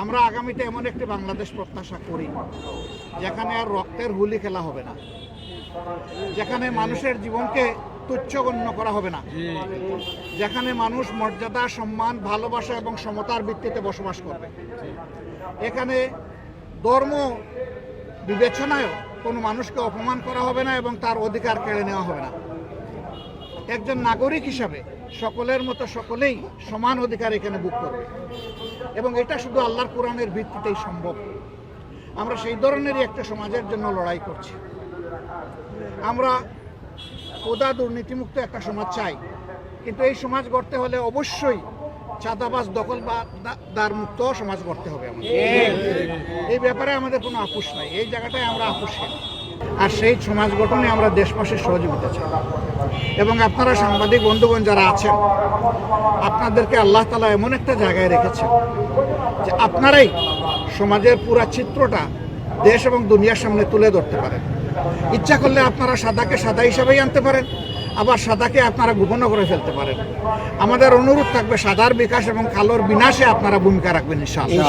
আমরা আগামীতে এমন একটি বাংলাদেশ প্রত্যাশা করি যেখানে আর রক্তের হুলি খেলা হবে না, যেখানে মানুষের জীবনকে তুচ্ছ গণ্য করা হবে না, যেখানে মানুষ মর্যাদা, সম্মান, ভালোবাসা এবং সমতার ভিত্তিতে বসবাস করবে। এখানে ধর্ম বিবেচনায় কোনো মানুষকে অপমান করা হবে না এবং তার অধিকার কেড়ে নেওয়া হবে না। একজন নাগরিক হিসাবে সকলের মতো সকলেই সমান অধিকার এখানে ভোগ করবে এবং এটা শুধু আল্লাহর কোরআনের ভিত্তিতেই সম্ভব। আমরা সেই ধরনেরই একটা সমাজের জন্য লড়াই করছি। আমরা কোদা দুর্নীতিমুক্ত একটা সমাজ চাই, কিন্তু এই সমাজ গড়তে হলে অবশ্যই চাঁদাবাজ, দখলদার মুক্ত সমাজ গড়তে হবে আমাদের। এই ব্যাপারে আমাদের কোনো আপোষ নাই, এই জায়গাটায় আমরা আপোষহীন। আর সেই সমাজ গঠনে আমরা দেশবাসীর সহযোগিতা চাই এবং আপনারা সাংবাদিক বন্ধুগণ যারা আছেন, আপনাদেরকে আল্লাহ তাআলা এমন একটা জায়গায় রেখেছেন যে আপনারাই সমাজের পুরা চিত্রটা দেশ এবং দুনিয়ার সামনে তুলে ধরতে পারেন। ইচ্ছা করলে আপনারা সাদাকে সাদা হিসাবেই আনতে পারেন, আবার সাদাকে আপনারা গোপনও করে ফেলতে পারেন। আমাদের অনুরোধ থাকবে সাদার বিকাশ এবং কালোর বিনাশে আপনারা ভূমিকা রাখবেন ইনশাআল্লাহ।